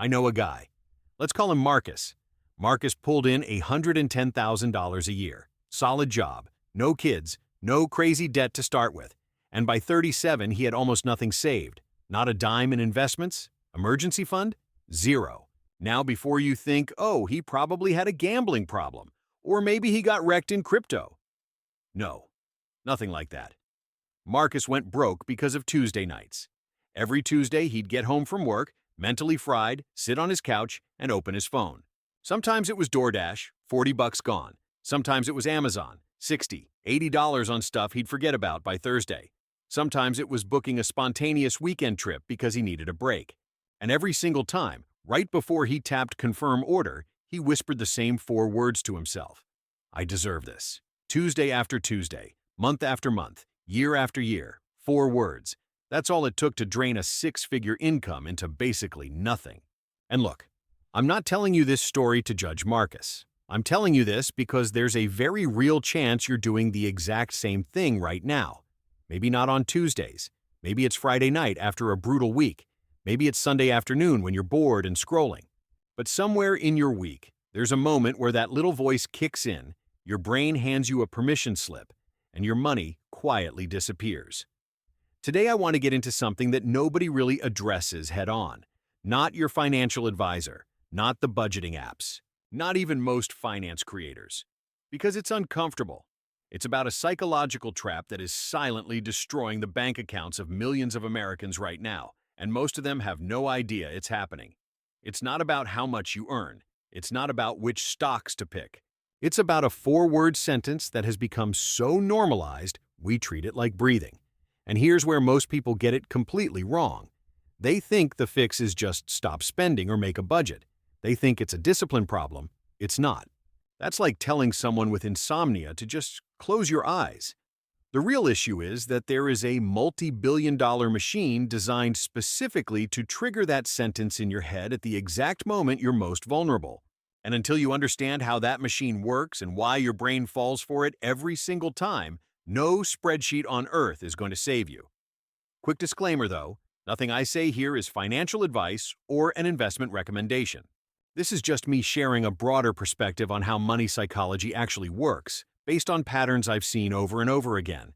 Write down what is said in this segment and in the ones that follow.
I know a guy. Let's call him Marcus. Marcus pulled in $110,000 a year. Solid job. No kids. No crazy debt to start with. And by 37, he had almost nothing saved. Not a dime in investments? Emergency fund? Zero. Now before you think, oh, he probably had a gambling problem. Or maybe he got wrecked in crypto. No, nothing like that. Marcus went broke because of Tuesday nights. Every Tuesday, he'd get home from work, mentally fried, sit on his couch, and open his phone. Sometimes it was DoorDash, $40 gone. Sometimes it was Amazon, $60, $80 on stuff he'd forget about by Thursday. Sometimes it was booking a spontaneous weekend trip because he needed a break. And every single time, right before he tapped confirm order, he whispered the same 4 words to himself. I deserve this. Tuesday after Tuesday, month after month, year after year, 4 words. That's all it took to drain a 6-figure income into basically nothing. And look, I'm not telling you this story to judge Marcus. I'm telling you this because there's a very real chance you're doing the exact same thing right now. Maybe not on Tuesdays. Maybe it's Friday night after a brutal week. Maybe it's Sunday afternoon when you're bored and scrolling. But somewhere in your week, there's a moment where that little voice kicks in, your brain hands you a permission slip, and your money quietly disappears. Today I want to get into something that nobody really addresses head-on. Not your financial advisor, not the budgeting apps, not even most finance creators. Because it's uncomfortable. It's about a psychological trap that is silently destroying the bank accounts of millions of Americans right now, and most of them have no idea it's happening. It's not about how much you earn. It's not about which stocks to pick. It's about a 4-word sentence that has become so normalized, we treat it like breathing. And here's where most people get it completely wrong. They think the fix is just stop spending or make a budget. They think it's a discipline problem. It's not. That's like telling someone with insomnia to just close your eyes. The real issue is that there is a multi-billion-dollar machine designed specifically to trigger that sentence in your head at the exact moment you're most vulnerable. And until you understand how that machine works and why your brain falls for it every single time, no spreadsheet on earth is going to save you. Quick disclaimer though, nothing I say here is financial advice or an investment recommendation. This is just me sharing a broader perspective on how money psychology actually works, based on patterns I've seen over and over again.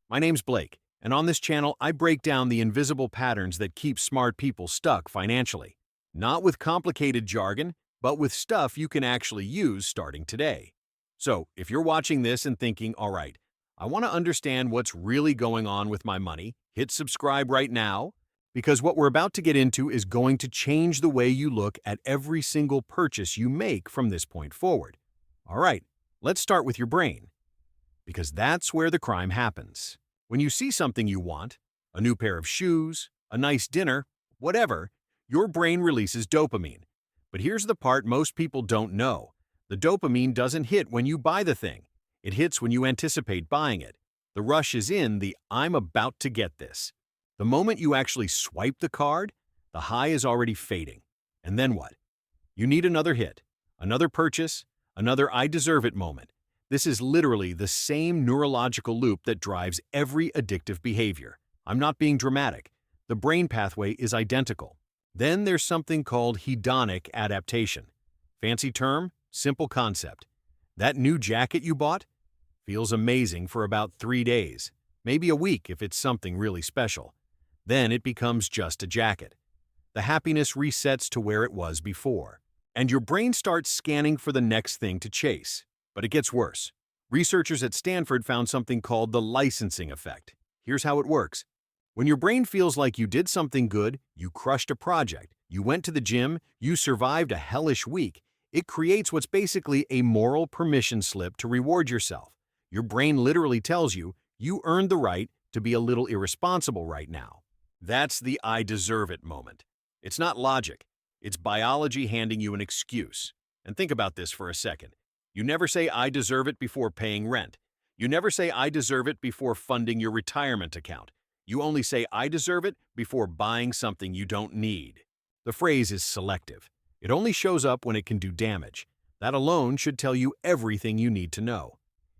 My name's Blake, and on this channel I break down the invisible patterns that keep smart people stuck financially. Not with complicated jargon, but with stuff you can actually use starting today. So, if you're watching this and thinking, all right, I want to understand what's really going on with my money, hit subscribe right now, because what we're about to get into is going to change the way you look at every single purchase you make from this point forward. All right, let's start with your brain, because that's where the crime happens. When you see something you want, a new pair of shoes, a nice dinner, whatever, your brain releases dopamine. But here's the part most people don't know. The dopamine doesn't hit when you buy the thing. It hits when you anticipate buying it. The rush is in the I'm about to get this. The moment you actually swipe the card, the high is already fading. And then what? You need another hit, another purchase, another I deserve it moment. This is literally the same neurological loop that drives every addictive behavior. I'm not being dramatic. The brain pathway is identical. Then there's something called hedonic adaptation. Fancy term, simple concept. That new jacket you bought feels amazing for about 3 days, maybe a week if it's something really special. Then it becomes just a jacket. The happiness resets to where it was before, and your brain starts scanning for the next thing to chase. But it gets worse. Researchers at Stanford found something called the licensing effect. Here's how it works. When your brain feels like you did something good, you crushed a project, you went to the gym, you survived a hellish week, it creates what's basically a moral permission slip to reward yourself. Your brain literally tells you, you earned the right to be a little irresponsible right now. That's the I deserve it moment. It's not logic. It's biology handing you an excuse. And think about this for a second. You never say I deserve it before paying rent. You never say I deserve it before funding your retirement account. You only say I deserve it before buying something you don't need. The phrase is selective. It only shows up when it can do damage. That alone should tell you everything you need to know.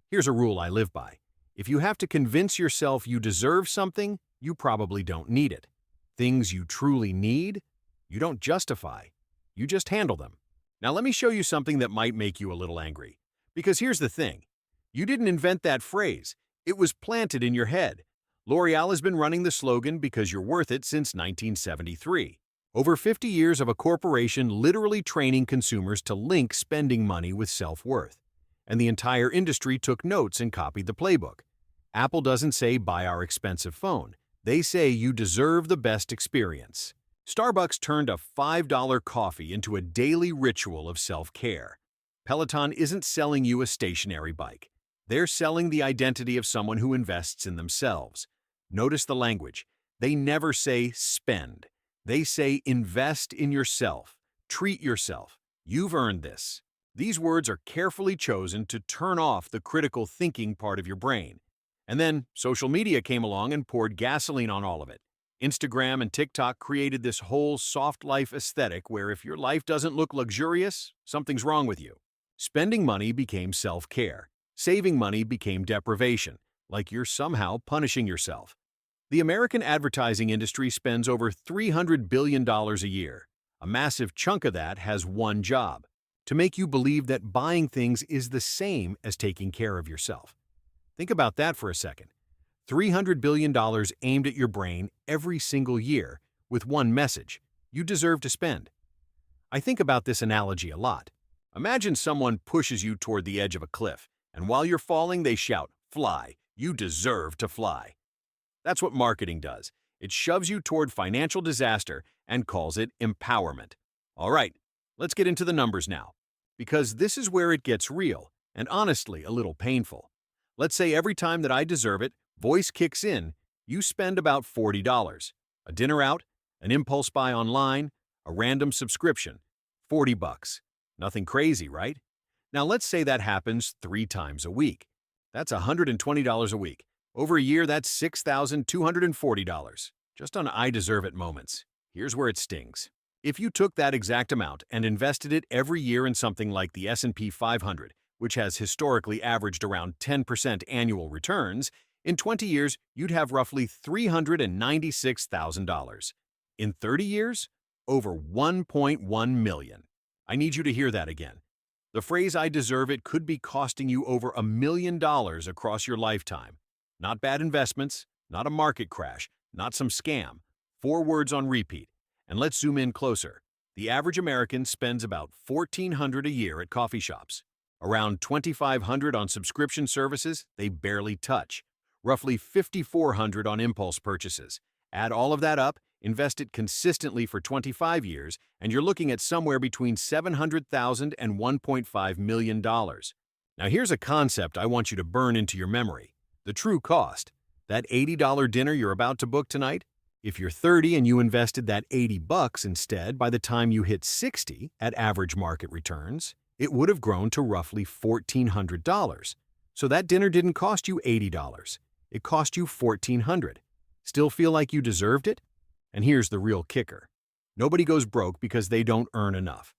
Here's a rule I live by. If you have to convince yourself you deserve something, you probably don't need it. Things you truly need, you don't justify. You just handle them. Now let me show you something that might make you a little angry. Because here's the thing. You didn't invent that phrase. It was planted in your head. L'Oreal has been running the slogan "because you're worth it" since 1973. Over 50 years of a corporation literally training consumers to link spending money with self-worth. And the entire industry took notes and copied the playbook. Apple doesn't say buy our expensive phone. They say you deserve the best experience. Starbucks turned a $5 coffee into a daily ritual of self-care. Peloton isn't selling you a stationary bike. They're selling the identity of someone who invests in themselves. Notice the language. They never say spend. They say invest in yourself. Treat yourself. You've earned this. These words are carefully chosen to turn off the critical thinking part of your brain. And then social media came along and poured gasoline on all of it. Instagram and TikTok created this whole soft life aesthetic where if your life doesn't look luxurious, something's wrong with you. Spending money became self-care. Saving money became deprivation, like you're somehow punishing yourself. The American advertising industry spends over $300 billion a year. A massive chunk of that has one job: to make you believe that buying things is the same as taking care of yourself. Think about that for a second. $300 billion aimed at your brain every single year with one message: you deserve to spend. I think about this analogy a lot. Imagine someone pushes you toward the edge of a cliff, and while you're falling, they shout, "Fly, you deserve to fly." That's what marketing does. It shoves you toward financial disaster and calls it empowerment. All right, let's get into the numbers now, because this is where it gets real and honestly a little painful. Let's say every time that I deserve it, voice kicks in, you spend about $40. A dinner out, an impulse buy online, a random subscription, $40. Nothing crazy, right? Now let's say that happens 3 times a week. That's $120 a week. Over a year, that's $6,240, just on I deserve it moments. Here's where it stings. If you took that exact amount and invested it every year in something like the S&P 500, which has historically averaged around 10% annual returns, in 20 years, you'd have roughly $396,000. In 30 years, over $1.1 million. I need you to hear that again. The phrase "I deserve it" could be costing you over $1 million across your lifetime. Not bad investments, not a market crash, not some scam. 4 words on repeat. And let's zoom in closer. The average American spends about $1,400 a year at coffee shops. Around $2,500 on subscription services they barely touch. Roughly $5,400 on impulse purchases. Add all of that up, invest it consistently for 25 years, and you're looking at somewhere between $700,000 and $1.5 million. Now here's a concept I want you to burn into your memory. The true cost. That $80 dinner you're about to book tonight? If you're 30 and you invested that $80 instead by the time you hit 60 at average market returns, it would have grown to roughly $1,400. So that dinner didn't cost you $80. It cost you $1,400. Still feel like you deserved it? And here's the real kicker. Nobody goes broke because they don't earn enough.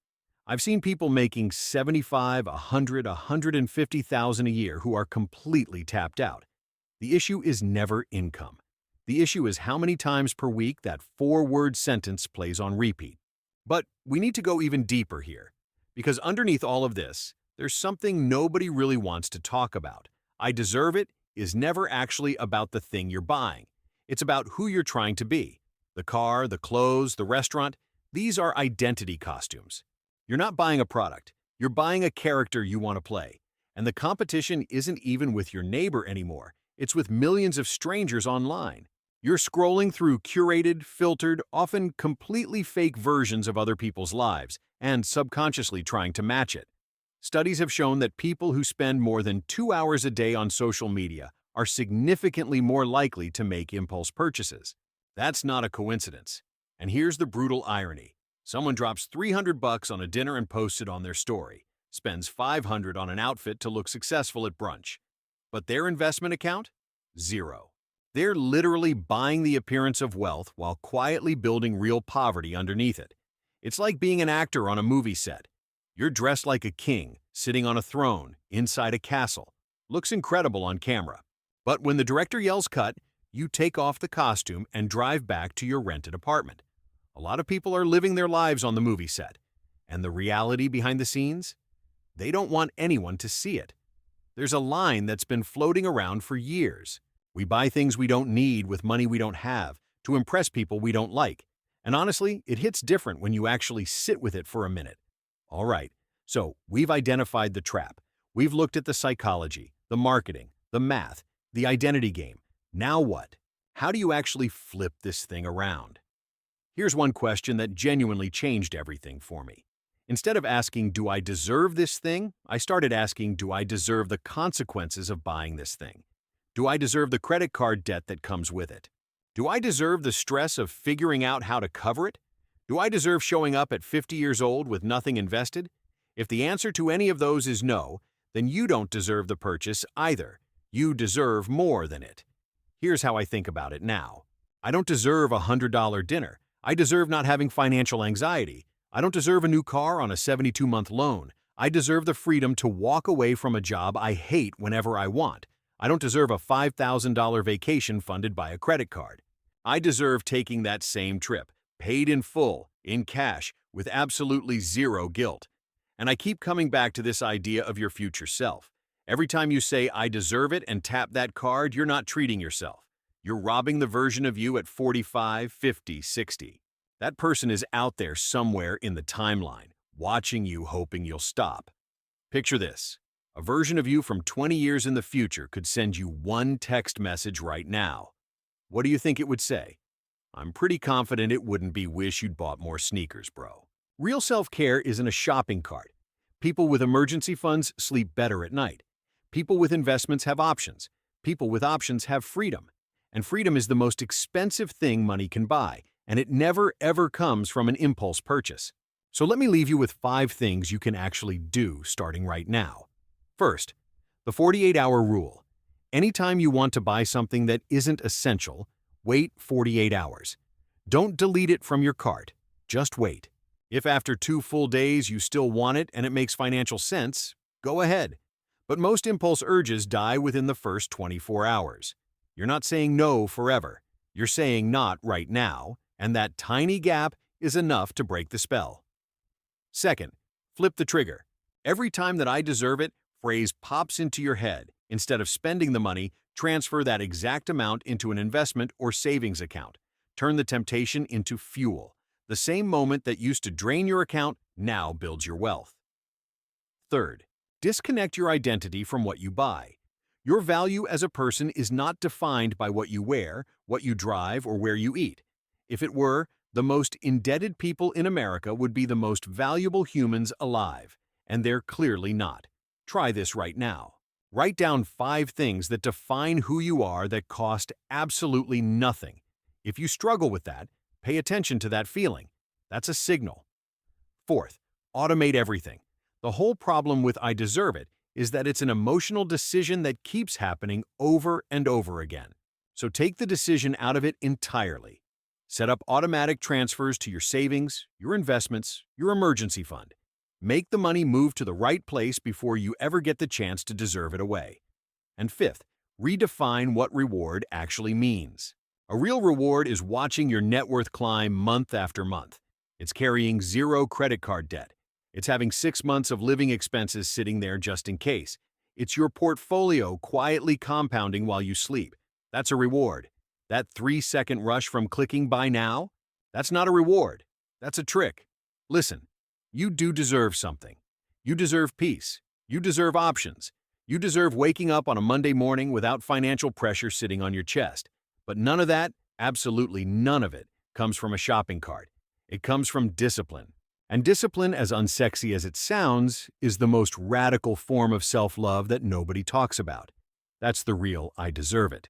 I've seen people making $75,000, $100,000, $150,000 a year who are completely tapped out. The issue is never income. The issue is how many times per week that 4-word sentence plays on repeat. But we need to go even deeper here, because underneath all of this, there's something nobody really wants to talk about. "I deserve it" is never actually about the thing you're buying. It's about who you're trying to be. The car, the clothes, the restaurant, these are identity costumes. You're not buying a product. You're buying a character you want to play. And the competition isn't even with your neighbor anymore. It's with millions of strangers online. You're scrolling through curated, filtered, often completely fake versions of other people's lives and subconsciously trying to match it. Studies have shown that people who spend more than 2 hours a day on social media are significantly more likely to make impulse purchases. That's not a coincidence. And here's the brutal irony. Someone drops $300 on a dinner and posts it on their story, spends $500 on an outfit to look successful at brunch. But their investment account? Zero. They're literally buying the appearance of wealth while quietly building real poverty underneath it. It's like being an actor on a movie set. You're dressed like a king, sitting on a throne, inside a castle. Looks incredible on camera. But when the director yells cut, you take off the costume and drive back to your rented apartment. A lot of people are living their lives on the movie set. And the reality behind the scenes? They don't want anyone to see it. There's a line that's been floating around for years. We buy things we don't need with money we don't have to impress people we don't like. And honestly, it hits different when you actually sit with it for a minute. All right, so we've identified the trap. We've looked at the psychology, the marketing, the math, the identity game. Now what? How do you actually flip this thing around? Here's one question that genuinely changed everything for me. Instead of asking, do I deserve this thing? I started asking, do I deserve the consequences of buying this thing? Do I deserve the credit card debt that comes with it? Do I deserve the stress of figuring out how to cover it? Do I deserve showing up at 50 years old with nothing invested? If the answer to any of those is no, then you don't deserve the purchase either. You deserve more than it. Here's how I think about it now. I don't deserve a $100 dinner. I deserve not having financial anxiety. I don't deserve a new car on a 72-month loan. I deserve the freedom to walk away from a job I hate whenever I want. I don't deserve a $5,000 vacation funded by a credit card. I deserve taking that same trip, paid in full, in cash, with absolutely zero guilt. And I keep coming back to this idea of your future self. Every time you say, I deserve it, and tap that card, you're not treating yourself. You're robbing the version of you at 45, 50, 60. That person is out there somewhere in the timeline, watching you, hoping you'll stop. Picture this. A version of you from 20 years in the future could send you one text message right now. What do you think it would say? I'm pretty confident it wouldn't be wish you'd bought more sneakers, bro. Real self-care isn't a shopping cart. People with emergency funds sleep better at night. People with investments have options. People with options have freedom. And freedom is the most expensive thing money can buy, and it never ever comes from an impulse purchase. So let me leave you with 5 things you can actually do starting right now. First, the 48-hour rule. Anytime you want to buy something that isn't essential, wait 48 hours. Don't delete it from your cart. Just wait. If after 2 full days you still want it and it makes financial sense, go ahead. But most impulse urges die within the first 24 hours. You're not saying no forever. You're saying not right now, and that tiny gap is enough to break the spell. Second, flip the trigger. Every time that I deserve it phrase pops into your head, instead of spending the money, transfer that exact amount into an investment or savings account. Turn the temptation into fuel. The same moment that used to drain your account now builds your wealth. Third, disconnect your identity from what you buy. Your value as a person is not defined by what you wear, what you drive, or where you eat. If it were, the most indebted people in America would be the most valuable humans alive, and they're clearly not. Try this right now. Write down 5 things that define who you are that cost absolutely nothing. If you struggle with that, pay attention to that feeling. That's a signal. Fourth, automate everything. The whole problem with I deserve it is that it's an emotional decision that keeps happening over and over again. So take the decision out of it entirely. Set up automatic transfers to your savings, your investments, your emergency fund. Make the money move to the right place before you ever get the chance to deserve it away. And fifth, redefine what reward actually means. A real reward is watching your net worth climb month after month. It's carrying 0 credit card debt. It's having 6 months of living expenses sitting there just in case. It's your portfolio quietly compounding while you sleep. That's a reward. That 3-second rush from clicking buy now? That's not a reward. That's a trick. Listen, you do deserve something. You deserve peace. You deserve options. You deserve waking up on a Monday morning without financial pressure sitting on your chest. But none of that, absolutely none of it, comes from a shopping cart. It comes from discipline. And discipline, as unsexy as it sounds, is the most radical form of self-love that nobody talks about. That's the real I deserve it.